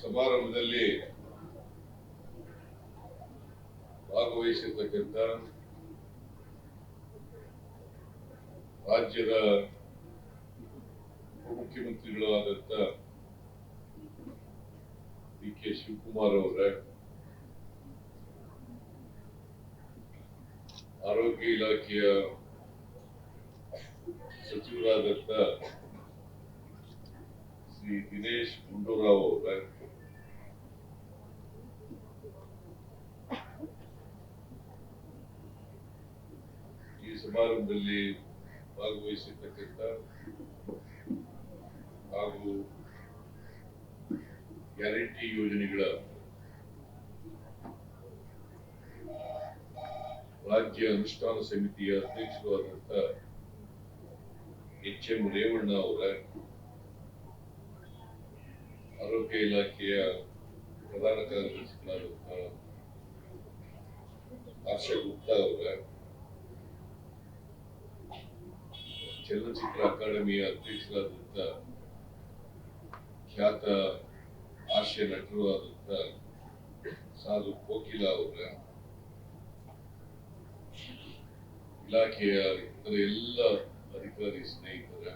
ಸಮಾರಂಭದಲ್ಲಿ ಭಾಗವಹಿಸಿರ್ತಕ್ಕಂಥ ರಾಜ್ಯದ ಉಪಮುಖ್ಯಮಂತ್ರಿಗಳು ಆದಂತ ಡಿ.ಕೆ. ಶಿವಕುಮಾರ್ ಅವರ, ಆರೋಗ್ಯ ಇಲಾಖೆಯ ಸಚಿವರಾದಂತ ಶ್ರೀ ದಿನೇಶ್ ಗುಂಡೂರಾವ್ ಅವರ, ಈ ಸಮಾರಂಭದಲ್ಲಿ ಭಾಗವಹಿಸಿರ್ತಕ್ಕಂಥ ಹಾಗೂ ಗ್ಯಾರಂಟಿ ಯೋಜನೆಗಳ ರಾಜ್ಯ ಅನುಷ್ಠಾನ ಸಮಿತಿಯ ಅಧ್ಯಕ್ಷರಾದಂತ ಎಚ್.ಎಂ. ರೇವಣ್ಣ ಅವರ, ಆರೋಗ್ಯ ಇಲಾಖೆಯ ಪ್ರಧಾನ ಕಾರ್ಯದರ್ಶಿಗಳಾದಂತ ಆಶಾ ಗುಪ್ತಾ ಅವರ, ಚಲನಚಿತ್ರ ಅಕಾಡೆಮಿಯ ಅಧ್ಯಕ್ಷರಾದಂತ ಖ್ಯಾತ ಹಾಸ್ಯ ನಟರು ಆದಂತ ಸಾಧು ಕೋಕಿಲ ಅವರ, ಇಲಾಖೆಯ ಇತರ ಎಲ್ಲ ಅಧಿಕಾರಿ ಸ್ನೇಹಿತರ,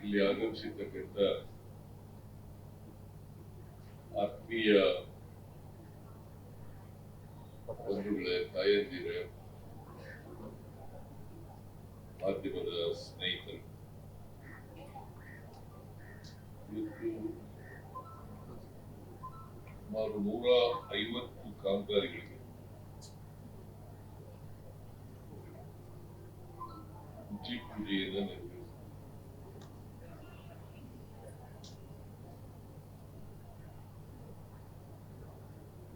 ಇಲ್ಲಿ ಆಗಮಿಸಿರ್ತಕ್ಕಂಥ ಆತ್ಮೀಯ ಬಂಧುಗಳೇ, ತಾಯಂದಿರೇ, ಮಾಧ್ಯಮದ ಸ್ನೇಹಿತರು, ಇವತ್ತು ಸುಮಾರು 150 ಕಾಮಗಾರಿಗಳಿಗೆ ಉಚಿತ ಪೂಜೆಯನ್ನು ನೆರವೇರಿಸಿದೆ.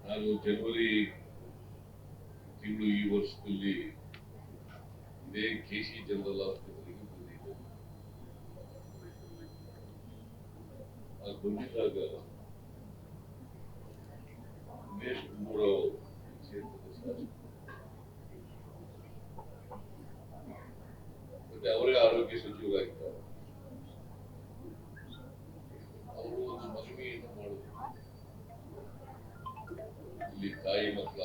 ನಾನು ಜನವರಿ ತಿಂಗಳು ಈ ವರ್ಷದಲ್ಲಿ ಇದೇ ಕೆಸಿ ಜನರಲ್ ಆಸ್ಪತ್ರೆಗೆ ಬಂದಿದ್ದೆ. ಅದು ಬಂದಿದ್ದಾಗ ದಿನೇಶ್ ಗುಂಡೂರಾವ್ ಮತ್ತೆ ಅವರೇ ಆರೋಗ್ಯ ಸಚಿವರಾಗಿದ್ದಾರೆ. ಅವರು ಒಂದು ಮನವಿಯನ್ನು ಮಾಡಿದ್ರು, ಇಲ್ಲಿ ತಾಯಿ ಮಕ್ಕಳ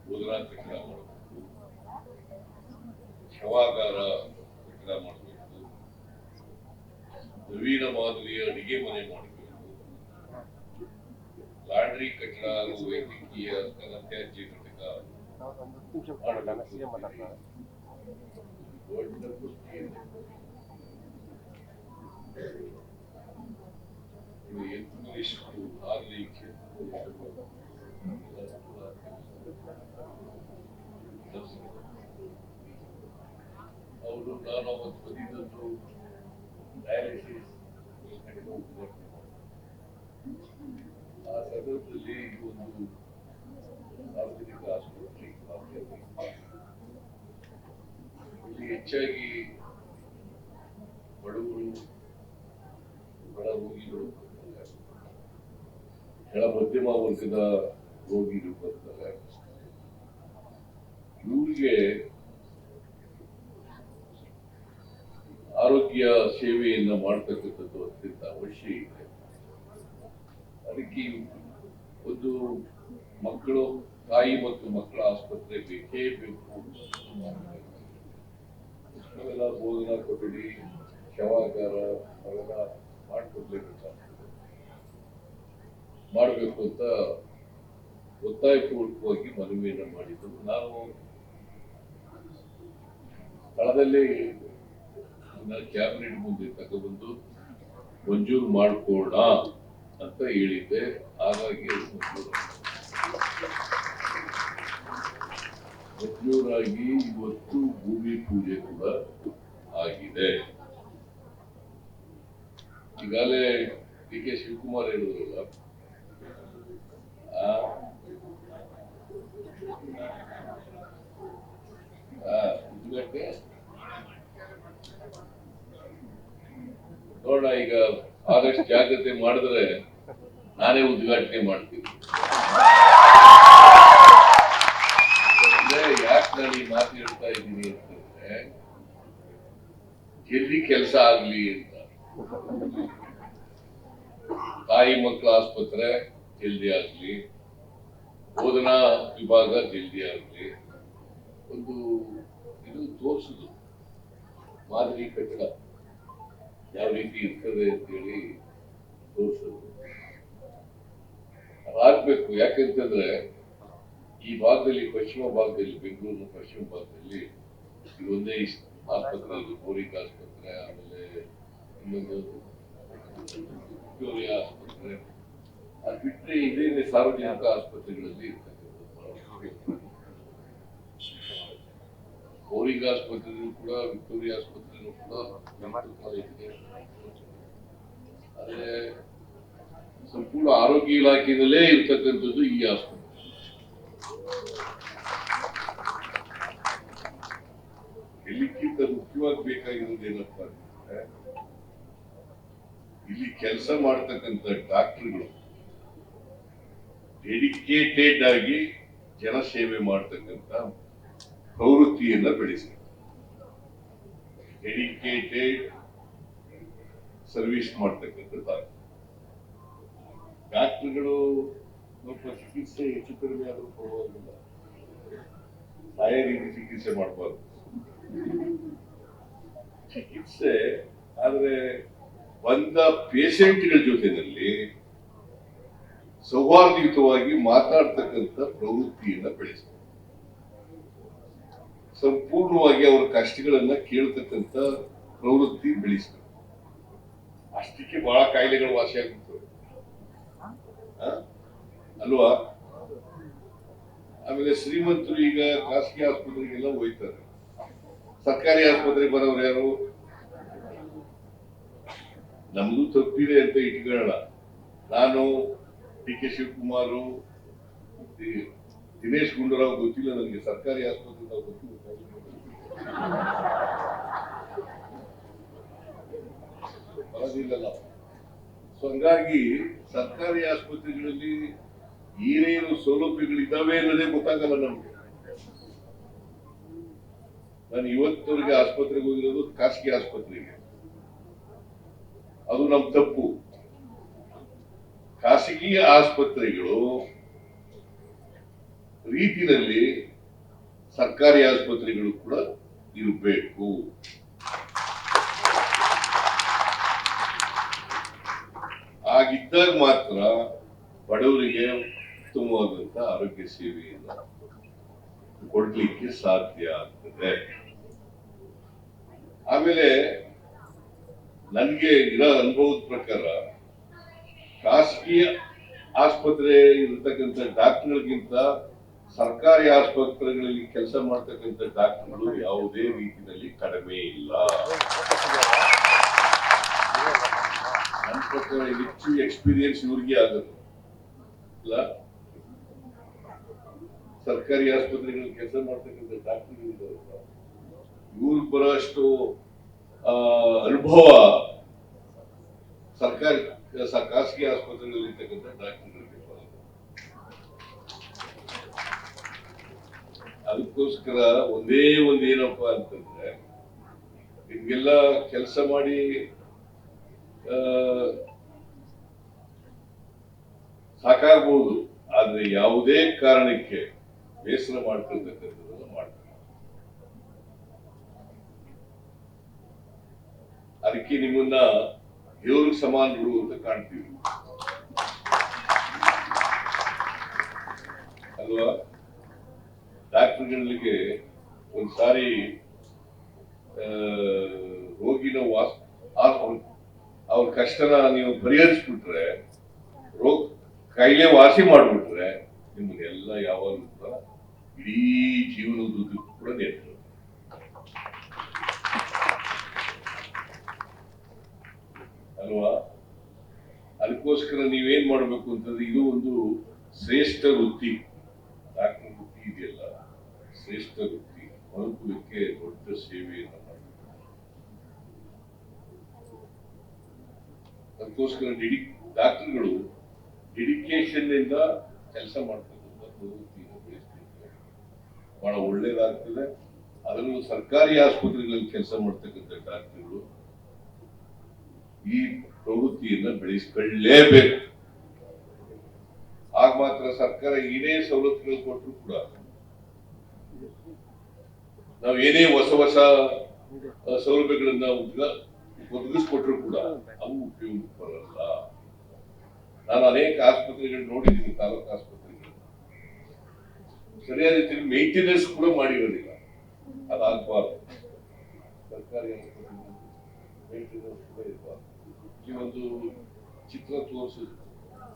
ಬೋಧನಾ ಕಟ್ಟಡ ಮಾಡಬೇಕು, ಶವಾಗಾರ ಕಟ್ಟಡ ಮಾಡಬೇಕು, ನವೀನ ಮಾದರಿಯ ಅಡಿಗೆ ಮನೆ ಮಾಡಬೇಕು, ಲಾಂಡ್ರಿ ಕಟ್ಟಡ ಹಾಗೂ ವೈದ್ಯಕೀಯ ಘನತ್ಯಾಜ್ಯ ಘಟಕ ದೊಡ್ಡ ಪುಷ್ಟಿಯನ್ನು ಆಗ್ಲಿಕ್ಕೆ ಅವರು ನಾನು ಅವತ್ತು ಬಂದಿದ್ದು ಡಯಾಲಿಸಿಸ್ ಆ ಸಂದರ್ಭದಲ್ಲಿ ಒಂದು ಸಾರ್ವಜನಿಕ ಆಸ್ಪತ್ರೆ ಇಲ್ಲಿ ಹೆಚ್ಚಾಗಿ ಬಡವರು, ಬಡ ರೋಗಿಗಳು, ಕೆಳ ಮಧ್ಯಮ ವರ್ಗದ ರೋಗಿಗಳು ಬರ್ತಾರೆ. ಇವರಿಗೆ ಆರೋಗ್ಯ ಸೇವೆಯನ್ನ ಮಾಡ್ತಕ್ಕಂಥದ್ದು ಅತ್ಯಂತ ಅವಶ್ಯ ಇದೆ. ಅದಕ್ಕೆ ಒಂದು ಮಕ್ಕಳು, ತಾಯಿ ಮತ್ತು ಮಕ್ಕಳ ಆಸ್ಪತ್ರೆ ಬೇಕೇ ಬೇಕು. ಅವೆಲ್ಲ ಬೋಧನಾ ಕೊಠಡಿ, ಶವಾಗಾರ ಅವೆಲ್ಲ ಮಾಡಬೇಕು ಅಂತ ಒತ್ತಾಯಪೂರ್ವಕವಾಗಿ ಮನವಿಯನ್ನು ಮಾಡಿದ್ರು. ನಾನು ಸ್ಥಳದಲ್ಲಿ ಕ್ಯಾಬಿನೆಟ್ ಮುಂದೆ ತಗೊಬಂದು ಮಂಜೂರು ಮಾಡ್ಕೋಣ ಅಂತ ಹೇಳಿದ್ದೆ. ಹಾಗಾಗಿ ಮಂಜೂರಾಗಿ ಇವತ್ತು ಭೂಮಿ ಪೂಜೆ ಕೂಡ ಆಗಿದೆ. ಈಗಾಗಲೇ ಡಿ.ಕೆ. ಶಿವಕುಮಾರ್ ಹೇಳಿದ್ರಲ್ಲ, ಉದ್ಘಾಟನೆ ನೋಡೋಣ. ಈಗ ಆಗಸ್ಟ್ ಜಾಗ್ರತೆ ಮಾಡಿದ್ರೆ ನಾನೇ ಉದ್ಘಾಟನೆ ಮಾಡ್ತೀನಿ. ಯಾಕೆ ನಾನು ಈ ಮಾತು ಹೇಳ್ತಾ ಇದ್ದೀನಿ ಅಂತಂದ್ರೆ, ಎಲ್ಲಿ ಕೆಲಸ ಆಗ್ಲಿ ಅಂತ. ತಾಯಿ ಮಕ್ಕಳ ಆಸ್ಪತ್ರೆ ಜಲ್ದಿ ಆಗ್ಲಿ, ಬೋಧನಾ ವಿಭಾಗ ಜಲ್ದಿ ಆಗ್ಲಿ, ಒಂದು ಇದು ತೋರಿಸುದು ಮಾದರಿ ಕಟ್ಟಡ ಯಾವ ರೀತಿ ಇರ್ತದೆ ಅಂತೇಳಿ ತೋರಿಸೋದು ಅದಾಗಬೇಕು. ಯಾಕಂತಂದ್ರೆ ಈ ಭಾಗದಲ್ಲಿ, ಪಶ್ಚಿಮ ಭಾಗದಲ್ಲಿ, ಬೆಂಗಳೂರಿನ ಪಶ್ಚಿಮ ಭಾಗದಲ್ಲಿ ಇದೊಂದೇ ಆಸ್ಪತ್ರೆ ಇದೆ, ಪೂರಿಕ ಆಸ್ಪತ್ರೆ, ಆಮೇಲೆ ಇನ್ನೊಂದು ವಿಕ್ಟೋರಿಯಾ ಆಸ್ಪತ್ರೆ. ಅದು ಬಿಟ್ಟರೆ ಇದೇನೆ ಸಾರ್ವಜನಿಕ ಆಸ್ಪತ್ರೆಗಳಲ್ಲಿ ಇರ್ತಕ್ಕಂಥದ್ದು. ಪೂರಿಕ ಆಸ್ಪತ್ರೆಯೂ ಕೂಡ, ವಿಕ್ಟೋರಿಯಾ ಆಸ್ಪತ್ರೆಯೂ ಕೂಡ ಇದೆ. ಆದ್ರೆ ಸಂಪೂರ್ಣ ಆರೋಗ್ಯ ಇಲಾಖೆಯಲ್ಲೇ ಇರ್ತಕ್ಕಂಥದ್ದು ಈ ಆಸ್ಪತ್ರೆ. ಎಲ್ಲಿಕ್ಕಿಂತ ಮುಖ್ಯವಾಗಿ ಬೇಕಾಗಿರೋದು ಏನಪ್ಪ ಅಂತಂದ್ರೆ, ಇಲ್ಲಿ ಕೆಲಸ ಮಾಡ್ತಕ್ಕಂಥ ಡಾಕ್ಟರ್ಗಳು ಡೆಡಿಕೇಟೆಡ್ ಆಗಿ ಜನಸೇವೆ ಮಾಡ್ತಕ್ಕಂಥ ಪ್ರವೃತ್ತಿಯನ್ನ ಬೆಳೆಸಬೇಕು. ಡೆಡಿಕೇಟೆಡ್ ಸರ್ವಿಸ್ ಮಾಡ್ತಕ್ಕಂಥ ಡಾಕ್ಟರ್ಗಳು ಸ್ವಲ್ಪ ಚಿಕಿತ್ಸೆ ಹೆಚ್ಚು ಕಡಿಮೆ ಆದರೂ ಪರವಾಗಿಲ್ಲ, ಆಯಾ ರೀತಿ ಚಿಕಿತ್ಸೆ ಮಾಡಬಾರ್ದು. ಚಿಕಿತ್ಸೆ ಆದ್ರೆ ಬಂದ ಪೇಷಂಟ್ಗಳ ಜೊತೆನಲ್ಲಿ ಸೌಹಾರ್ದಯುತವಾಗಿ ಮಾತಾಡ್ತಕ್ಕಂಥ ಪ್ರವೃತ್ತಿಯನ್ನ ಬೆಳೆಸಬೇಕು. ಸಂಪೂರ್ಣವಾಗಿ ಅವರ ಕಷ್ಟಗಳನ್ನ ಕೇಳ್ತಕ್ಕಂಥ ಪ್ರವೃತ್ತಿ ಬೆಳೆಸಬೇಕು. ಅಷ್ಟಕ್ಕೆ ಬಹಳ ಕಾಯಿಲೆಗಳು ವಾಸಿಯಾಗುತ್ತವೆ ಅಲ್ವಾ? ಆಮೇಲೆ ಶ್ರೀಮಂತರು ಈಗ ಖಾಸಗಿ ಆಸ್ಪತ್ರೆಗೆಲ್ಲ ಹೋಯ್ತಾರೆ, ಸರ್ಕಾರಿ ಆಸ್ಪತ್ರೆಗೆ ಬರೋರು ಯಾರು? ನಮ್ದು ತಪ್ಪಿದೆ ಅಂತ ಇಟ್ಕೊಳ್ಳೋಣ. ನಾನು ಡಿ ಕೆ ಶಿವಕುಮಾರ್, ದಿನೇಶ್ ಗುಂಡೂರಾವ್ ಗೊತ್ತಿಲ್ಲ ನನಗೆ, ಸರ್ಕಾರಿ ಆಸ್ಪತ್ರೆ ನಾವು ಗೊತ್ತಿಲ್ಲ. ಸೊ ಹಂಗಾಗಿ ಸರ್ಕಾರಿ ಆಸ್ಪತ್ರೆಗಳಲ್ಲಿ ಏನೇನು ಸೌಲಭ್ಯಗಳಿದ್ದಾವೆ ಅನ್ನೋದೇ ಗೊತ್ತಾಗಲ್ಲ ನಮ್ಗೆ. ನಾನು ಇವತ್ತವರೆಗೆ ಆಸ್ಪತ್ರೆಗೆ ಹೋಗಿರೋದು ಖಾಸಗಿ ಆಸ್ಪತ್ರೆಗೆ, ಅದು ನಮ್ ತಪ್ಪು. ಖಾಸಗಿ ಆಸ್ಪತ್ರೆಗಳು ರೀತಿಯಲ್ಲಿ ಸರ್ಕಾರಿ ಆಸ್ಪತ್ರೆಗಳು ಕೂಡ ಇರಬೇಕು. ಆಗಿದ್ದಾಗ ಮಾತ್ರ ಬಡವರಿಗೆ ಉತ್ತಮವಾದಂತ ಆರೋಗ್ಯ ಸೇವೆಯನ್ನು ಕೊಡ್ಲಿಕ್ಕೆ ಸಾಧ್ಯ ಆಗ್ತದೆ. ಆಮೇಲೆ ನನ್ಗೆ ಇರೋ ಅನುಭವದ ಪ್ರಕಾರ ಖಾಸಗಿ ಆಸ್ಪತ್ರೆ ಇರತಕ್ಕಂಥ ಡಾಕ್ಟರ್ಗಳಿಗಿಂತ ಸರ್ಕಾರಿ ಆಸ್ಪತ್ರೆಗಳಲ್ಲಿ ಕೆಲಸ ಮಾಡ್ತಕ್ಕಂಥ ಡಾಕ್ಟರ್ಗಳು ಯಾವುದೇ ರೀತಿಯಲ್ಲಿ ಕಡಿಮೆ ಇಲ್ಲ. ನನ್ನ ಪ್ರಕಾರ ಹೆಚ್ಚು ಎಕ್ಸ್ಪೀರಿಯನ್ಸ್ ಇವ್ರಿಗೆ ಆಗುತ್ತೆ ಇಲ್ಲ. ಸರ್ಕಾರಿ ಆಸ್ಪತ್ರೆಗಳಲ್ಲಿ ಕೆಲಸ ಮಾಡ್ತಕ್ಕಂಥ ಡಾಕ್ಟರ್ಗಳು ಇವ್ರಿಗೆ ಬರೋಷ್ಟು ಅನುಭವ ಸರ್ಕಾರಿ ಖಾಸಗಿ ಆಸ್ಪತ್ರೆಗಳಲ್ಲಿ ಇರ್ತಕ್ಕಂಥ ಡಾಕ್ಟರ್ಗಳಿಗೆ ಬರೋದು. ಅದಕ್ಕೋಸ್ಕರ ಒಂದೇ ಏನಪ್ಪಾ ಅಂತಂದ್ರೆ, ನಿಮ್ಗೆಲ್ಲ ಕೆಲಸ ಮಾಡಿ ಸಾಕಾಗಬಹುದು, ಆದ್ರೆ ಯಾವುದೇ ಕಾರಣಕ್ಕೆ ಬೇಸರ ಮಾಡ್ಕೊಳ್ತಕ್ಕಂಥದ್ದನ್ನು ಮಾಡ್ತಾರೆ. ಅದಕ್ಕೆ ನಿಮ್ಮನ್ನ ದೇವ್ರಿಗೆ ಸಮಾನರು ಅಂತ ಕಾಣ್ತೀವಿ ಅಲ್ವಾ? ಡಾಕ್ಟರ್ಗಳಿಗೆ ಒಂದ್ಸಾರಿ ರೋಗಿನ ಅವ್ರ ಕಷ್ಟನ ನೀವು ಪರಿಹರಿಸ್ಬಿಟ್ರೆ, ಕಾಯಿಲೆ ವಾಸಿ ಮಾಡ್ಬಿಟ್ರೆ, ನಿಮ್ಗೆಲ್ಲ ಯಾವಾಗಲೂ ಕೂಡ ಇಡೀ ಜೀವನದ ಕೂಡ ನೆನಪು ಅಲ್ವಾ? ಅದಕ್ಕೋಸ್ಕರ ನೀವೇನ್ ಮಾಡ್ಬೇಕು ಅಂತಂದ್ರೆ, ಇದು ಒಂದು ಶ್ರೇಷ್ಠ ವೃತ್ತಿ. ಡಾಕ್ಟರ್ ವೃತ್ತಿ ಇದೆಯಲ್ಲ, ಶ್ರೇಷ್ಠ ವೃತ್ತಿ. ಮನುಕುಲಕ್ಕೆ ದೊಡ್ಡ ಸೇವೆಯನ್ನು ಮಾಡಬೇಕು. ಅದಕ್ಕೋಸ್ಕರ ಡಾಕ್ಟರ್ಗಳು ಡೆಡಿಕೇಶನ್ ಇಂದ ಕೆಲಸ ಮಾಡ್ತಕ್ಕಂಥ ಪ್ರವೃತ್ತಿಯನ್ನು ಬೆಳೆಸಬೇಕು. ಬಹಳ ಒಳ್ಳೇದಾಗ್ತದೆ. ಅದರಲ್ಲೂ ಸರ್ಕಾರಿ ಆಸ್ಪತ್ರೆಗಳಲ್ಲಿ ಕೆಲಸ ಮಾಡ್ತಕ್ಕಂಥ ಡಾಕ್ಟರ್ಗಳು ಈ ಪ್ರವೃತ್ತಿಯನ್ನ ಬೆಳೆಸ್ಕೊಳ್ಳೇಬೇಕು. ಆಗ ಮಾತ್ರ ಸರ್ಕಾರ ಏನೇ ಸವಲತ್ತುಗಳು ಕೊಟ್ಟರು ಕೂಡ, ನಾವು ಏನೇ ಹೊಸ ಹೊಸ ಸೌಲಭ್ಯಗಳನ್ನ ಒದಗಿಸ್ಕೊಟ್ರು ಕೂಡ ಅವು ಉಪಯೋಗ ಬರಲ್ಲ. ನಾನು ಅನೇಕ ಆಸ್ಪತ್ರೆಗಳು ನೋಡಿದ್ದೀನಿ, ತಾಲೂಕು ಆಸ್ಪತ್ರೆಗಳು ಸರಿಯಾದ ರೀತಿಯಲ್ಲಿ ಮೇಂಟೆನೆನ್ಸ್ ಕೂಡ ಮಾಡಿರೋದಿಲ್ಲ. ಅದಾಗಬಾರ್ದು. ಸರ್ಕಾರಿ ಆಸ್ಪತ್ರೆ ಮೇಂಟೆನೆನ್ಸ್ ಕೂಡ ಇರಬಾರ್ದು. ಇಲ್ಲಿ ಒಂದು ಚಿತ್ರ ತೋರಿಸಿದ್ರು,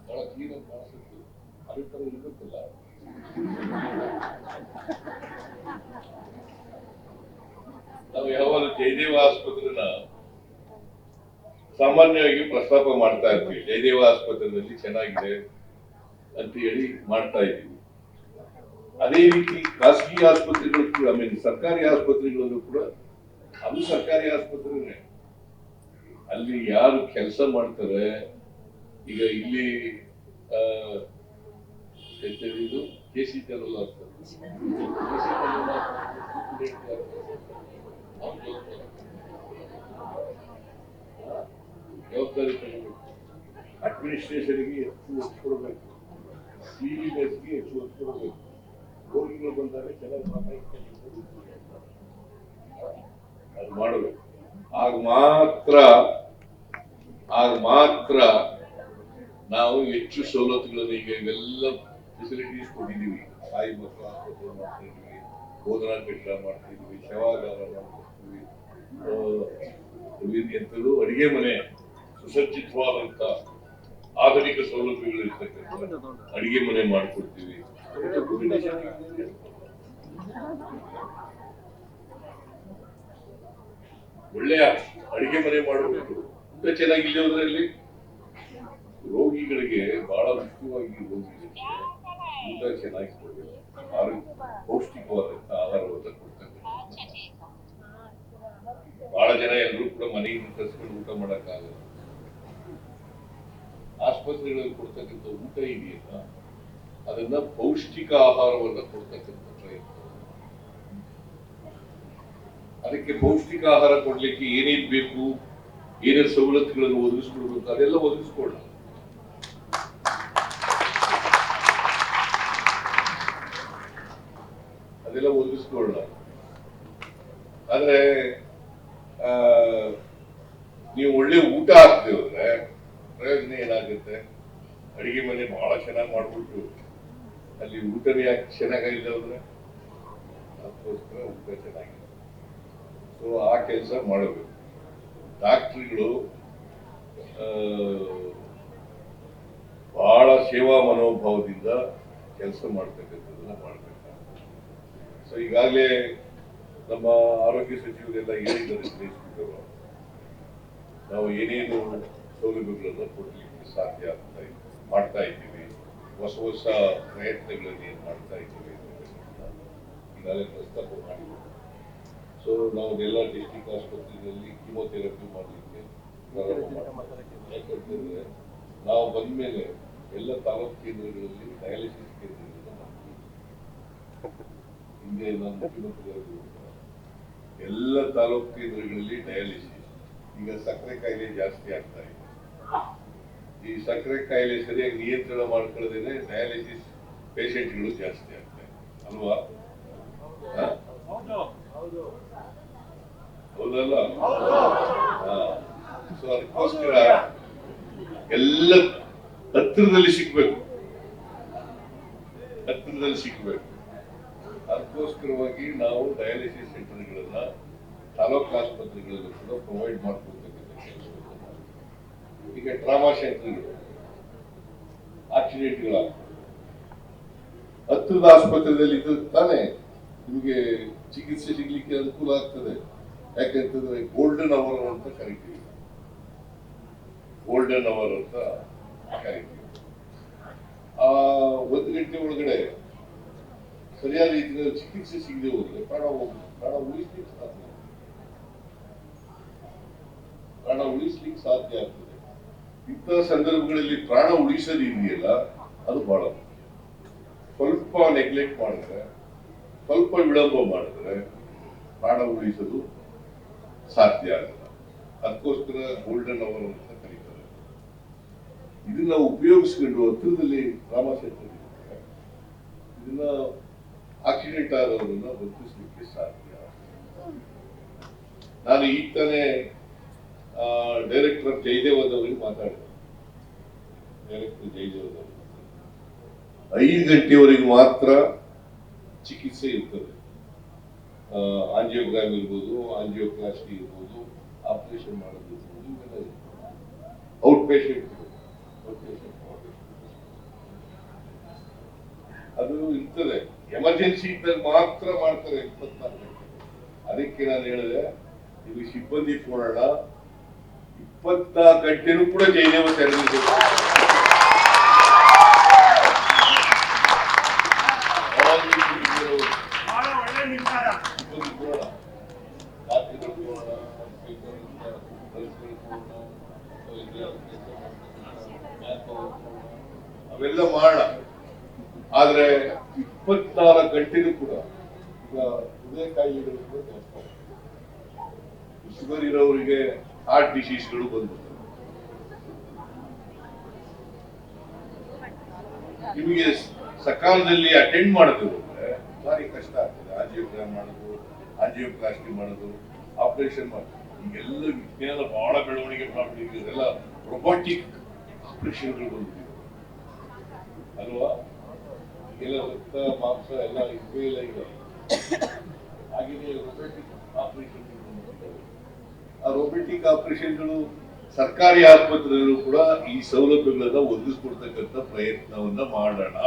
ಬಹಳ ಕ್ಲೀನ್ ಆಗಿ ಕಾಣಿಸುತ್ತೆ. ಅದೇ ತರ ಇರ್ಬೇಕಲ್ಲ. ನಾವು ಯಾವಾಗ ಜಯದೇವ ಆಸ್ಪತ್ರೆನ ಸಾಮಾನ್ಯವಾಗಿ ಪ್ರಸ್ತಾಪ ಮಾಡ್ತಾ ಇರ್ತೀವಿ, ಜಯದೇವ ಆಸ್ಪತ್ರೆಯಲ್ಲಿ ಚೆನ್ನಾಗಿದೆ ಅಂತ ಹೇಳಿ ಮಾಡ್ತಾ ಇದ್ದೀವಿ. ಅದೇ ರೀತಿ ಖಾಸಗಿ ಆಸ್ಪತ್ರೆಗಳು ಕೂಡ, ಸರ್ಕಾರಿ ಆಸ್ಪತ್ರೆಗಳಲ್ಲೂ ಕೂಡ, ಅದು ಸರ್ಕಾರಿ ಆಸ್ಪತ್ರೆನೇ. ಅಲ್ಲಿ ಯಾರು ಕೆಲಸ ಮಾಡ್ತಾರೆ, ಈಗ ಇಲ್ಲಿ ಇದು ಕೆಸಿ ತೆರಲ್ಲ ಜವಾಬ್ದಾರಿ ತಗೋಬೇಕು. ಅಡ್ಮಿನಿಸ್ಟ್ರೇಷನ್ಗೆ ಹೆಚ್ಚು ಒತ್ತು ಕೊಡಬೇಕು, ಕ್ಲೀನಿನೆಸ್ಗೆ ಹೆಚ್ಚು ಒತ್ತು ಕೊಡಬೇಕು. ರೋಗಿಗಳು ಬಂದಾಗ ಚೆನ್ನಾಗಿ ಅದು ಮಾಡಬೇಕು. ಆಗ ಮಾತ್ರ ನಾವು ಹೆಚ್ಚು ಸವಲತ್ತುಗಳನ್ನು, ಈಗ ಇವೆಲ್ಲ ಫೆಸಿಲಿಟೀಸ್ ಕೊಟ್ಟಿದ್ದೀವಿ. ತಾಯಿ ಮಕ್ಕಳ ಆಸ್ಪತ್ರೆ ಮಾಡ್ತಾ ಇದೀವಿ, ಬೋಧನಾ ಕಟ್ಟಡ ಮಾಡ್ತಾ ಇದೀವಿ, ಶವಾಗಾರ ಮಾಡ್ಕೊಡ್ತೀವಿ, ಎಂತದ್ದು ಅಡಿಗೆ ಮನೆ, ಸುಸಜ್ಜಿತವಾದಂತ ಆಧುನಿಕ ಸೌಲಭ್ಯಗಳು ಇರ್ತಕ್ಕಂಥ ಅಡಿಗೆ ಮನೆ ಮಾಡಿಕೊಡ್ತೀವಿ. ಒಳ್ಳೆಯ ಅಡಿಗೆ ಮನೆ ಮಾಡಬೇಕು. ಊಟ ಚೆನ್ನಾಗಿಲ್ಲ ಹೋದ್ರಲ್ಲಿ ರೋಗಿಗಳಿಗೆ ಬಹಳ ಮುಖ್ಯವಾಗಿ ರೋಗಿಗಳಿಗೆ ಊಟ ಚೆನ್ನಾಗಿ ಕೊಡಬೇಕು. ಪೌಷ್ಟಿಕವಾದಂತ ಆಹಾರವನ್ನು ಕೊಡ್ತಕ್ಕಂಥ ಬಹಳ ಜನ ಎಲ್ಲರೂ ಕೂಡ ಮನೆಯಿಂದ ತರಿಸ್ಕೊಂಡು ಊಟ ಮಾಡಕ್ಕಾಗಲ್ಲ. ಆಸ್ಪತ್ರೆಗಳಲ್ಲಿ ಕೊಡ್ತಕ್ಕಂಥ ಊಟ ಇದೆಯಲ್ಲ, ಅದನ್ನ ಪೌಷ್ಟಿಕ ಆಹಾರವನ್ನ ಕೊಡ್ತಕ್ಕಂಥ ಪ್ರಯತ್ನ. ಅದಕ್ಕೆ ಪೌಷ್ಟಿಕ ಆಹಾರ ಕೊಡ್ಲಿಕ್ಕೆ ಏನೇನ್ ಬೇಕು, ಏನೇನು ಸವಲತ್ತುಗಳನ್ನು ಒದಗಿಸ್ಕೊಡ್ಬೇಕು, ಅದೆಲ್ಲ ಒದಗಿಸ್ಕೊಳ್ಳ. ಅದೆಲ್ಲ ಒದಗಿಸ್ಕೊಳ್ಳ. ಆದ್ರೆ ನೀವು ಒಳ್ಳೆ ಊಟ ಹಾಕ್ದೆ ಹೋದ್ರೆ ಪ್ರಯೋಜನ ಏನಾಗುತ್ತೆ? ಅಡಿಗೆ ಮನೆ ಬಹಳ ಚೆನ್ನಾಗಿ ಮಾಡ್ಬಿಟ್ಟು ಅಲ್ಲಿ ಊಟನೇ ಯಾಕೆ ಚೆನ್ನಾಗಿಲ್ಲ ಹೋದ್ರೆ ಅದಕ್ಕೋಸ್ಕರ ಊಟ ಚೆನ್ನಾಗಿದೆ. ಸೊ ಆ ಕೆಲಸ ಮಾಡಬೇಕು. ಡಾಕ್ಟ್ರಿಗಳು ಬಹಳ ಸೇವಾ ಮನೋಭಾವದಿಂದ ಕೆಲಸ ಮಾಡ್ತಕ್ಕಂಥದ್ದನ್ನ ಮಾಡ್ಬೇಕಾಗ್ತದೆ. ಸೊ ಈಗಾಗಲೇ ನಮ್ಮ ಆರೋಗ್ಯ ಸಚಿವರೆಲ್ಲ ಹೇಳಿದ್ದಾರೆ, ನಾವು ಏನೇನು ಸೌಲಭ್ಯಗಳನ್ನು ಕೊಡಲಿಕ್ಕೆ ಸಾಧ್ಯ ಮಾಡ್ತಾ ಇದ್ದೀವಿ, ಹೊಸ ಪ್ರಯತ್ನಗಳನ್ನು ಏನು ಮಾಡ್ತಾ ಇದ್ದೀವಿ ಈಗಾಗಲೇ ಪ್ರಸ್ತಾಪ ಮಾಡಿದ್ದೀವಿ. ಸೊ ನಾವು ಎಲ್ಲ ಡಿಸ್ಟ್ರಿಕ್ಟ್ ಆಸ್ಪತ್ರೆಗಳಲ್ಲಿ ಕೀಮೋಥೆರಪಿ ಮಾಡಲಿಕ್ಕೆ ಪ್ರಾರಂಭ ಮಾಡ್ತೀವಿ. ಯಾಕಂತಂದ್ರೆ ನಾವು ಬಂದ ಮೇಲೆ ಎಲ್ಲ ತಾಲೂಕು ಕೇಂದ್ರಗಳಲ್ಲಿ ಡಯಾಲಿಸಿಸ್ ಕೇಂದ್ರಗಳನ್ನು ಮಾಡ್ತೀವಿ. ಹಿಂದೆ ನಾನು ಮುಖ್ಯಮಂತ್ರಿ ಎಲ್ಲ ತಾಲೂಕು ಕೇಂದ್ರಗಳಲ್ಲಿ ಡಯಾಲಿಸಿಸ್. ಈಗ ಸಕ್ಕರೆ ಕಾಯಿಲೆ ಜಾಸ್ತಿ ಆಗ್ತಾ ಇದೆ. ಈ ಸಕ್ಕರೆ ಕಾಯಿಲೆ ಸರಿಯಾಗಿ ನಿಯಂತ್ರಣ ಮಾಡ್ಕೊಳ್ಳದೇನೆ ಡಯಾಲಿಸಿಸ್ ಪೇಷಂಟ್ಗಳು ಜಾಸ್ತಿ ಆಗ್ತಾ ಇದೆ ಅಲ್ವಾ? ಹೌದಲ್ಲ? ಸೊ ಅದಕ್ಕೋಸ್ಕರ ಎಲ್ಲ ಹತ್ತಿರದಲ್ಲಿ ಸಿಗ್ಬೇಕು. ಅದಕ್ಕೋಸ್ಕರವಾಗಿ ನಾವು ಡಯಾಲಿಸಿಸ್ ಸೆಂಟರ್ಗಳನ್ನ ತಾಲೂಕು ಆಸ್ಪತ್ರೆಗಳಲ್ಲೂ ಕೂಡ ಪ್ರೊವೈಡ್ ಮಾಡ್ಕೊಳ್ತಕ್ಕಂಥ ಕೆಲಸವನ್ನು ಮಾಡ್ತೀವಿ. ಈಗ ಟ್ರಾಮಾ ಸೆಂಟರ್ಗಳು, ಆಕ್ಸಿಡೆಂಟ್ಗಳಾಗ್ತವೆ, ಹತ್ತಿರದ ಆಸ್ಪತ್ರೆಯಲ್ಲಿ ಇದ್ದು ತಾನೇ ನಿಮಗೆ ಚಿಕಿತ್ಸೆ ಸಿಗ್ಲಿಕ್ಕೆ ಅನುಕೂಲ ಆಗ್ತದೆ. ಯಾಕಂತಂದ್ರೆ ಗೋಲ್ಡನ್ ಅವರ್ ಅಂತ ಕರಿತೀವಿ. ಆ 1 ಗಂಟೆ ಒಳಗಡೆ ಸರಿಯಾದ ರೀತಿಯಲ್ಲಿ ಚಿಕಿತ್ಸೆ ಸಿಗದೆ ಹೋದ್ರೆ ಪ್ರಾಣ ಉಳಿಸ್ಲಿಕ್ಕೆ ಸಾಧ್ಯ ಆಗ್ತದೆ. ಇಂತಹ ಸಂದರ್ಭಗಳಲ್ಲಿ ಪ್ರಾಣ ಉಳಿಸೋದು ಇದೆಯಲ್ಲ, ಅದು ಬಹಳ ಮುಖ್ಯ. ಸ್ವಲ್ಪ ನೆಗ್ಲೆಕ್ಟ್ ಮಾಡಿದ್ರೆ, ಸ್ವಲ್ಪ ವಿಳಂಬ ಮಾಡಿದ್ರೆ ಪ್ರಾಣ ಉಳಿಸಲು ಸಾಧ್ಯ ಆಗಲ್ಲ. ಅದಕ್ಕೋಸ್ಕರ ಗೋಲ್ಡನ್ ಅವರ್ ಅಂತ ಕರೀತಾರೆ. ಇದನ್ನ ಉಪಯೋಗಿಸ್ಕೊಂಡು ಹತ್ತಿರದಲ್ಲಿ ಟ್ರಾಮಾ ಸೆಂಟರ್ ಇದನ್ನ ಆಕ್ಸಿಡೆಂಟ್ ಆದವರನ್ನ ಬದುಕಿಸ್ಲಿಕ್ಕೆ ಸಾಧ್ಯ. ನಾನು ಈಗ ತಾನೇ ಡೈರೆಕ್ಟರ್ ಜಯದೇವದವರಿಗೆ ಮಾತಾಡಿದೆ. ಡೈರೆಕ್ಟರ್ ಜಯದೇವದವರು 5 ಗಂಟೆವರೆಗೆ ಮಾತ್ರ ಚಿಕಿತ್ಸೆ ಇರ್ತದೆ. ಆಂಜಿಯೋಗ್ರಾಮ್ ಇರ್ಬೋದು, ಆಂಜಿಯೋಪ್ಲಾಸ್ಟಿ ಇರ್ಬೋದು, ಆಪರೇಷನ್ ಮಾಡೋದು ಇರ್ಬೋದು, ಇವೆಲ್ಲ ಔಟ್ ಪೇಷಂಟ್ ಅದು ಇರ್ತದೆ. ಎಮರ್ಜೆನ್ಸಿ ಇದ್ದಾಗ ಮಾತ್ರ ಮಾಡ್ತಾರೆ 24 ಗಂಟೆ. ಅದಕ್ಕೆ ನಾನು ಹೇಳಿದೆ, ಇದು ಸಿಬ್ಬಂದಿ ಕೊಡೋಣ, 24 ಗಂಟೆನೂ ಕೂಡ ಜಯದೇವ ತೆರಳಿರ್ಬೇಕು. ಅವೆಲ್ಲ ಮಾಡೋಣ. ಆದ್ರೆ 24 ಗಂಟೆನೂ ಕೂಡ ಈಗ ಹೃದಯ ಕಾಯಿಲೆಗಳು ಕೂಡ ಜಾಸ್ತಿ, ಶುಗರ್ ಇರೋರಿಗೆ ಹಾರ್ಟ್ ಡಿಸೀಸ್ಗಳು ಬಂದ್ಬಿಡ್ತವೆ. ನಿಮಗೆ ಸಕಾಲದಲ್ಲಿ ಅಟೆಂಡ್ ಮಾಡೋದು ಭಾರಿ ಕಷ್ಟ ಆಗ್ತದೆ. ಆಂಜಿಯೋಗ್ರಾಮ್ ಮಾಡೋದು, ಆಂಜಿಯೋಪ್ಲಾಸ್ಟಿ ಮಾಡೋದು, ಆಪರೇಷನ್ ಮಾಡೋದು, ಈಗೆಲ್ಲ ವಿಜ್ಞಾನ ಬಹಳ ಬೆಳವಣಿಗೆ ಮಾಡ್ಬಿಟ್ಟಿದೆ. ಇದೆಲ್ಲ ರೊಬೋಟಿಕ್ ಆಪರೇಷನ್ಗಳು ಬಂದ್ಬಿಟ್ಟಿದೆ ಅಲ್ವಾ? ಈಗೆಲ್ಲ ರಕ್ತ ಮಾಂಸ ಎಲ್ಲ ಇದ್ವೇ ಇಲ್ಲ ಈಗ. ಹಾಗೆಯೇ ರೊಬೋಟಿಕ್ ಆಪರೇಷನ್, ಆ ರೊಬೋಟಿಕ್ ಆಪರೇಷನ್ಗಳು ಸರ್ಕಾರಿ ಆಸ್ಪತ್ರೆಗಳು ಕೂಡ ಈ ಸೌಲಭ್ಯಗಳನ್ನ ಒದಗಿಸ್ಕೊಡ್ತಕ್ಕಂಥ ಪ್ರಯತ್ನವನ್ನ ಮಾಡೋಣ.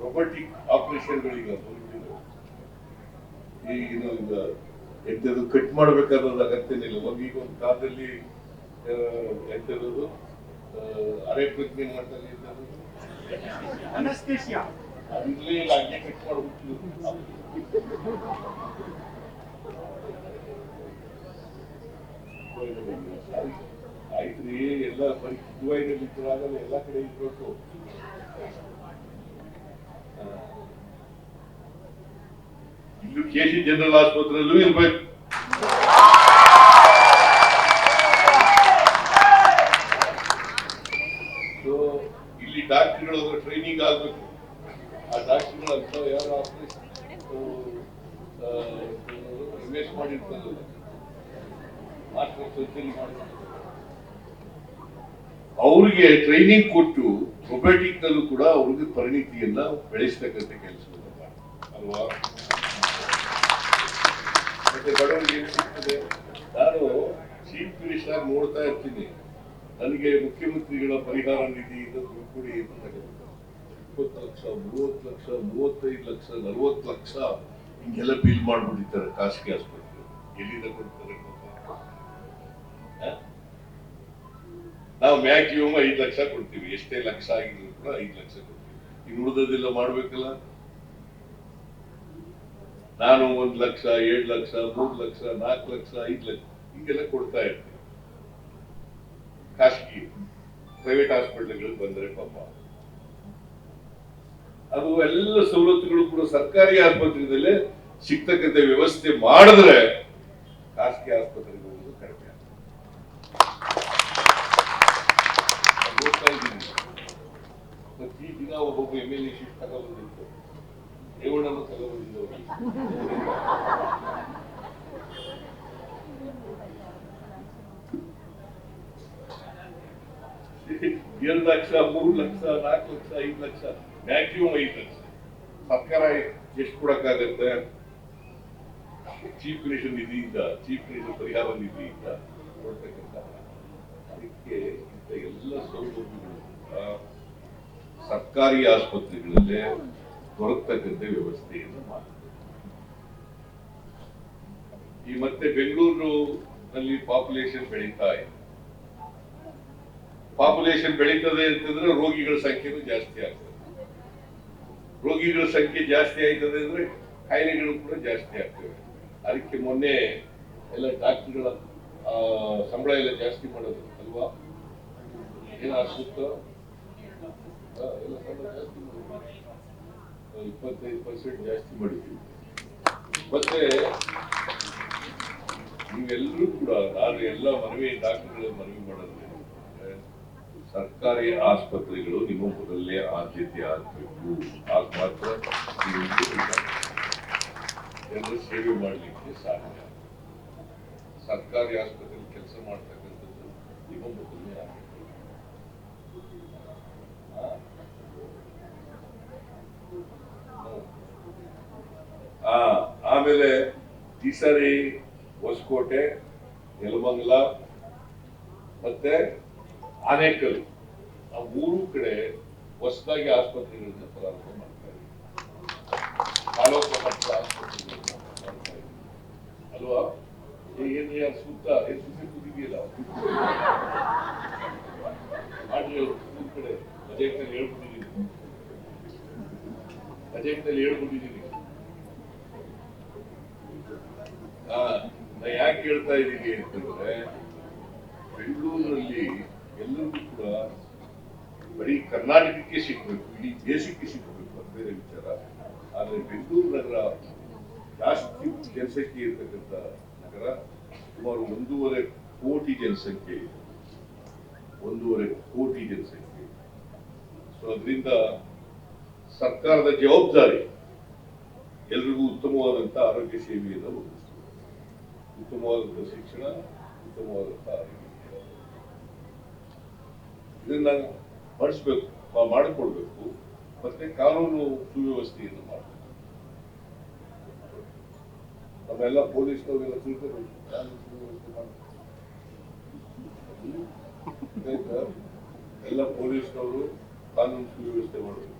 ರೊಬೋಟಿಕ್ ಆಪರೇಷನ್ಗಳೀಗ ಈಗ ಎಂತದ್ದು ಕಟ್ ಮಾಡ್ಬೇಕಾದ ಅಗತ್ಯನಿಲ್ಲ. ಈಗ ಒಂದು ಕಾಲದಲ್ಲಿ ಎಂತದ್ದು ಅರೆ ಪ್ರಜ್ಞೆ ಮಾಡ್ತಾರೆ, ಅದಿರ್ಲೇ ಇಲ್ಲ, ಹಂಗೆ ಕಟ್ ಮಾಡ್ಬಿಟ್ಟು ಆಯ್ತ್ರಿ. ಎಲ್ಲ ಬರೀ ದುಬೈನಲ್ಲಿ ಆಗಲ್ಲ, ಎಲ್ಲ ಕಡೆ ಇರ್ಬೇಕು. ಇಲ್ಲೂ ಕೆಸಿ ಜನರಲ್ ಆಸ್ಪತ್ರೆಯಲ್ಲೂ ಇರ್ಬೇಕು. ಇಲ್ಲಿ ಡಾಕ್ಟರ್ಗಳು ಟ್ರೈನಿಂಗ್ ಆಗ್ಬೇಕು. ಆ ಡಾಕ್ಟರ್ಗಳು ಅಂತ ಯಾರು ಆಪರೇಷನ್ ಇನ್ವೆಸ್ಟ್ ಮಾಡಿರ್ತಾರಲ್ಲ, ಮಾಸ್ಟರ್ ಸರ್ಜರಿ ಮಾಡಿರ್ತಾರೆ, ಅವ್ರಿಗೆ ಟ್ರೈನಿಂಗ್ ಕೊಟ್ಟು ರೊಬೋಟಿಕ್ ನಲ್ಲೂ ಕೂಡ ಅವ್ರಿಗೆ ಪರಿಣಿತಿಯನ್ನ ಬೆಳೆಸ್ತಕ್ಕಂಥ ಕೆಲಸವನ್ನು ಅಲ್ವಾ? ಮತ್ತೆ ಬಡವರಿಗೆ ಏನು ಸಿಗ್ತದೆ? ನಾನು ಚೀಫ್ ಮಿನಿಸ್ಟರ್ ನೋಡ್ತಾ ಇರ್ತೀನಿ, ನನಗೆ ಮುಖ್ಯಮಂತ್ರಿಗಳ ಪರಿಹಾರ ನಿಧಿಯಿಂದ ದುಡ್ಡು ಕೊಡಿ ಅಂತ ತಗೋಬೇಕು. 20 ಲಕ್ಷ, 30 ಲಕ್ಷ, 35 ಲಕ್ಷ, 40 ಲಕ್ಷ ಹಿಂಗೆಲ್ಲ ಬಿಲ್ ಮಾಡ್ಬಿಟ್ಟಿರ್ತಾರೆ ಖಾಸಗಿ ಆಸ್ಪತ್ರೆ. ಎಲ್ಲಿಂದ ಕೊಡ್ತಾರೆ? ನಾವು ಮ್ಯಾಕ್ಸಿಮಮ್ 5 ಲಕ್ಷ ಕೊಡ್ತೀವಿ. ಎಷ್ಟೇ ಲಕ್ಷ ಆಗಿದ್ರು ಕೂಡ 5 ಲಕ್ಷ ಕೊಡ್ತೀವಿ. ಇನ್ನು ಉಳಿದದೆಲ್ಲ ಮಾಡ್ಬೇಕಲ್ಲ. ನಾನು 1 ಲಕ್ಷ, 7 ಲಕ್ಷ, 3 ಲಕ್ಷ, 4 ಲಕ್ಷ, 5 ಲಕ್ಷ ಹಿಂಗೆಲ್ಲ ಕೊಡ್ತಾ ಇರ್ತೀವಿ. ಖಾಸಗಿ ಪ್ರೈವೇಟ್ ಹಾಸ್ಪಿಟಲ್ಗಳು ಬಂದ್ರೆ ಪಾಪ ಅದು ಎಲ್ಲ ಸವಲತ್ತುಗಳು ಕೂಡ ಸರ್ಕಾರಿ ಆಸ್ಪತ್ರೆಯಲ್ಲೇ ಸಿಗ್ತಕ್ಕಂಥ ವ್ಯವಸ್ಥೆ ಮಾಡಿದ್ರೆ ಖಾಸಗಿ ಆಸ್ಪತ್ರೆಗೆ ಹೋಗೋದು ಕಡಿಮೆ ಆಗ್ತದೆ. ಮತ್ತೆ ಈ ದಿನ ಒಬ್ಬೊಬ್ಬ MLA ಶಿಫ್ಟ್ ತಗೊಂಡ್ಬಂದಿತ್ತು, ರೇವಣ್ಣನ್ನು ತಗೊಂಡ್ಬಂದಿದ್ದವರು. 2 ಲಕ್ಷ, 3 ಲಕ್ಷ, 4 ಲಕ್ಷ, 5 ಲಕ್ಷ, ಮ್ಯಾಕ್ಸಿಮಮ್ 5 ಲಕ್ಷ. ಸರ್ಕಾರ ಎಷ್ಟು ಕೊಡಕ್ಕಾಗತ್ತೆ? ಚೀಫ್ ಮಿನಿಸ್ಟರ್ ನಿಧಿಯಿಂದ, ಚೀಫ್ ಮಿನಿಸ್ಟರ್ ಪರಿಹಾರ ನಿಧಿಯಿಂದ ಕೊಡ್ತಕ್ಕಂಥ. ಅದಕ್ಕೆ ಇಂಥ ಎಲ್ಲ ಸೌಲಭ್ಯಗಳು ಸರ್ಕಾರಿ ಆಸ್ಪತ್ರೆಗಳಲ್ಲೇ ದೊರಕತಕ್ಕಂಥ ವ್ಯವಸ್ಥೆಯನ್ನು ಮಾಡ್ತಾರೆ. ಈ ಮತ್ತೆ ಬೆಂಗಳೂರಿನಲ್ಲಿ ಪಾಪ್ಯುಲೇಷನ್ ಬೆಳೀತಾ ಇದೆ. ಪಾಪ್ಯುಲೇಷನ್ ಬೆಳೀತದೆ ಅಂತಂದ್ರೆ ರೋಗಿಗಳ ಸಂಖ್ಯೆನೂ ಜಾಸ್ತಿ ಆಗ್ತದೆ. ರೋಗಿಗಳ ಸಂಖ್ಯೆ ಜಾಸ್ತಿ ಆಯ್ತದೆ ಅಂದ್ರೆ ಕಾಯಿಲೆಗಳು ಕೂಡ ಜಾಸ್ತಿ ಆಗ್ತವೆ. ಅದಕ್ಕೆ ಮೊನ್ನೆ ಎಲ್ಲ ಡಾಕ್ಟರ್ಗಳ ಸಂಬಳ ಎಲ್ಲ ಜಾಸ್ತಿ ಮಾಡೋದು ಅಲ್ವಾ? ಏನಾಗ್ಬಿಟ್ಟು ಎಲ್ಲ ಸಂಬಳ ಜಾಸ್ತಿ ಮಾಡಿದ್ವಿ, 25% ಜಾಸ್ತಿ ಮಾಡಿದ್ವಿ. ಮತ್ತೆ ನೀವೆಲ್ಲರೂ ಕೂಡ ನಾನು ಎಲ್ಲ ಡಾಕ್ಟರ್ಗಳ ಮನವಿ ಮಾಡೋದ್ರೆ ಸರ್ಕಾರಿ ಆಸ್ಪತ್ರೆಗಳು ನಿಮ್ಮ ಮೊದಲನೇ ಆದ್ಯತೆ ಆಗಬೇಕು. ಆಗ ಮಾತ್ರ ಜನರ ಸೇವೆ ಮಾಡಲಿಕ್ಕೆ ಸಾಧ್ಯ. ಸರ್ಕಾರಿ ಆಸ್ಪತ್ರೆಯಲ್ಲಿ ಕೆಲಸ ಮಾಡ್ತಕ್ಕಂಥದ್ದು ನಿಮ್ಮ ಮೊದಲನೇ ಆದ್ಯತೆ. ಆಮೇಲೆ ಈ ಸಾರಿ ಹೊಸಕೋಟೆ, ನೆಲಮಂಗಲ ಮತ್ತೆ ಆನೇಕಲ್ ಆ 3 ಕಡೆ ಹೊಸದಾಗಿ ಆಸ್ಪತ್ರೆಗಳನ್ನ ಪ್ರಾರಂಭ ಮಾಡ್ತಾರೆ. ತಾಲೂಕು ಮಟ್ಟದ ಆಸ್ಪತ್ರೆಗಳನ್ನ ಮಾಡ್ತಾರೆ ಅಲ್ವಾ? ಏನು ಯಾರು ಸುತ್ತ ಸುದ್ದಿ ಕೂತಿದೆಯಲ್ಲ ಮಾಡಿ 3 ಕಡೆ ಬಜೆಟ್ನಲ್ಲಿ ಹೇಳ್ಬಿಟ್ಟಿದ್ದೀನಿ. ನಾ ಯಾಕೆ ಹೇಳ್ತಾ ಇದ್ದೀನಿ ಅಂತಂದ್ರೆ, ಬೆಂಗಳೂರಿನಲ್ಲಿ ಎಲ್ಲರಿಗೂ ಕೂಡ ಬರೀ ಕರ್ನಾಟಕಕ್ಕೆ ಸಿಗ್ಬೇಕು, ಇಡೀ ದೇಶಕ್ಕೆ ಸಿಗಬೇಕು ಅಂತ ಬೇರೆ ವಿಚಾರ. ಆದ್ರೆ ಬೆಂಗಳೂರು ನಗರ ಜಾಸ್ತಿ ಜನಸಂಖ್ಯೆ ಇರ್ತಕ್ಕಂಥ ನಗರ. ಸುಮಾರು 1.5 ಕೋಟಿ ಜನಸಂಖ್ಯೆ ಇದೆ. 1.5 ಕೋಟಿ ಜನಸಂಖ್ಯೆ. ಸೊ ಅದರಿಂದ ಸರ್ಕಾರದ ಜವಾಬ್ದಾರಿ ಎಲ್ರಿಗೂ ಉತ್ತಮವಾದಂತಹ ಆರೋಗ್ಯ ಸೇವೆಯನ್ನು ಒದಗಿಸುವುದು, ಉತ್ತಮವಾದಂತಹ ಶಿಕ್ಷಣ, ಉತ್ತಮವಾದಂತಹ ಆರೋಗ್ಯ ಇದನ್ನ ಮಾಡಿಕೊಡ್ಬೇಕು. ಮತ್ತೆ ಕಾನೂನು ಸುವ್ಯವಸ್ಥೆಯನ್ನು ಮಾಡಬೇಕು. ನಮ್ಮೆಲ್ಲ ಪೊಲೀಸ್ನವರೆಲ್ಲ ತಿಳ್ಕೋಬೇಕು, ಕಾನೂನು ಸುವ್ಯವಸ್ಥೆ ಮಾಡಬೇಕು. ಎಲ್ಲ ಪೊಲೀಸ್ನವರು ಕಾನೂನು ಸುವ್ಯವಸ್ಥೆ ಮಾಡಬೇಕು.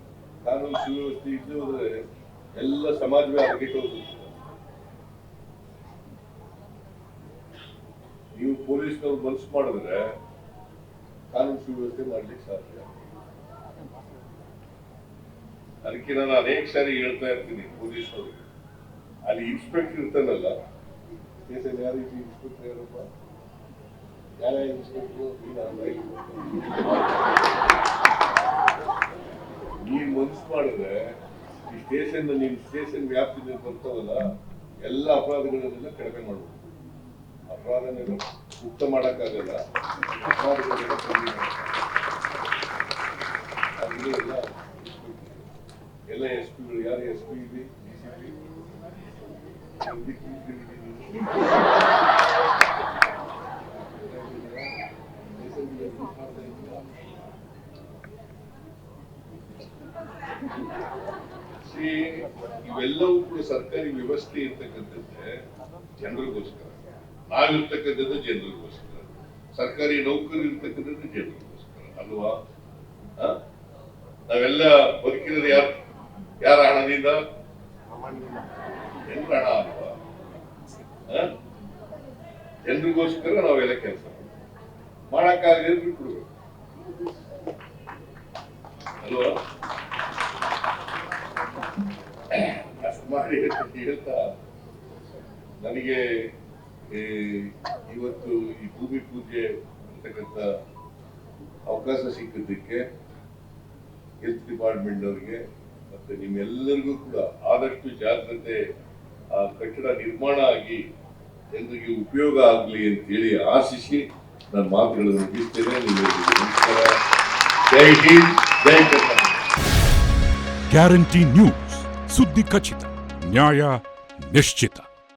ಕಾನೂನು ಸುವ್ಯವಸ್ಥೆ ಇದ್ದು ಹೋದ್ರೆ ಎಲ್ಲ ಸಮಾಜವೇ ಅದಕ್ಕೆ ಹೋಗುತ್ತೆ. ನೀವು ಪೊಲೀಸ್ನವ್ರು ಮನಸ್ಸು ಮಾಡಿದ್ರೆ ಕಾನೂನು ಸುವ್ಯವಸ್ಥೆ ಮಾಡ್ಲಿಕ್ಕೆ ಸಾಧ್ಯ. ಅದಕ್ಕೆ ನಾನು ಅನೇಕ ಸಾರಿ ಹೇಳ್ತಾ ಇರ್ತೀನಿ ಪೊಲೀಸ್ನವ್ರಿಗೆ, ಅಲ್ಲಿ ಇನ್ಸ್ಪೆಕ್ಟರ್ ಇರ್ತಾನಲ್ಲ, ಯಾರು ಇನ್ಸ್ಪೆಕ್ಟರ್ ಯಾರಪ್ಪ, ಯಾರ ಇನ್ಸ್ಪೆಕ್ಟರ್, ನೀನ್ ಮನಸ್ಸು ಮಾಡಿದ್ರೆ ಈ ಸ್ಟೇಷನ್ ನಿಮ್ ಸ್ಟೇಷನ್ ವ್ಯಾಪ್ತಿಯಲ್ಲಿ ಬರ್ತಾವಲ್ಲ ಎಲ್ಲ ಅಪರಾಧಗಳನ್ನೆಲ್ಲ ಕಡಿಮೆ ಮಾಡ್ಬೋದು. ಅಪರಾಧನೆಲ್ಲ ಮುಕ್ತ ಮಾಡಕ್ಕಾಗಲ್ಲ, ಅಪರಾಧಗಳೆಲ್ಲ ಕಡಿಮೆ ಎಲ್ಲ ಎಸ್ ಪಿಗಳು, ಯಾರು ಎಸ್ ಪಿ ಇದೆ, ಇವೆಲ್ಲವೂ ಕೂಡ ಸರ್ಕಾರಿ ವ್ಯವಸ್ಥೆ ಇರ್ತಕ್ಕಂಥದ್ದೇ ಜನರಿಗೋಸ್ಕರ. ನಾವಿರ್ತಕ್ಕಂಥದ್ದು ಜನರಿಗೋಸ್ಕರ, ಸರ್ಕಾರಿ ನೌಕರಿ ಇರ್ತಕ್ಕಂಥದ್ದು ಜನರಿಗೋಸ್ಕರ ಅಲ್ವಾ? ನಾವೆಲ್ಲ ಬದುಕಿರೋದು ಯಾರ ಹಣದಿಂದ? ಜನರ ಹಣ ಅಲ್ವಾ? ಜನರಿಗೋಸ್ಕರ ನಾವೆಲ್ಲ ಕೆಲಸ ಮಾಡಕ್ಕಾಗದೆ ಬಿಟ್ಬಿಡ್ಬೇಕು ಅಲ್ವಾ? ಅಷ್ಟು ಮಾಡಿ ಹೇಳ್ತಾ ನನಗೆ ಇವತ್ತು ಈ ಭೂಮಿ ಪೂಜೆ ಅಂತಕ್ಕಂಥ ಅವಕಾಶ ಸಿಕ್ಕಿದ್ದಕ್ಕೆ ಹೆಲ್ತ್ ಡಿಪಾರ್ಟ್ಮೆಂಟ್ ಅವರಿಗೆ ಮತ್ತೆ ನಿಮ್ಮೆಲ್ಲರಿಗೂ ಕೂಡ ಆದಷ್ಟು ಜಾಗ್ರತೆ, ಆ ಕಟ್ಟಡ ನಿರ್ಮಾಣ ಆಗಿ ಜನರಿಗೆ ಉಪಯೋಗ ಆಗಲಿ ಅಂತೇಳಿ ಆಶಿಸಿ ನನ್ನ ಮಾತುಗಳನ್ನು ಮುಗಿಸ್ತೇನೆ. ನಮಸ್ಕಾರ. ಜೈ ಹಿಂದ್, ಜೈ ಕರ್ನಾಟಕ. ಗ್ಯಾರಂಟಿ ನ್ಯೂಸ್, ಸುದ್ದಿ ಖಚಿತ, ನ್ಯಾಯ ನಿಶ್ಚಿತ.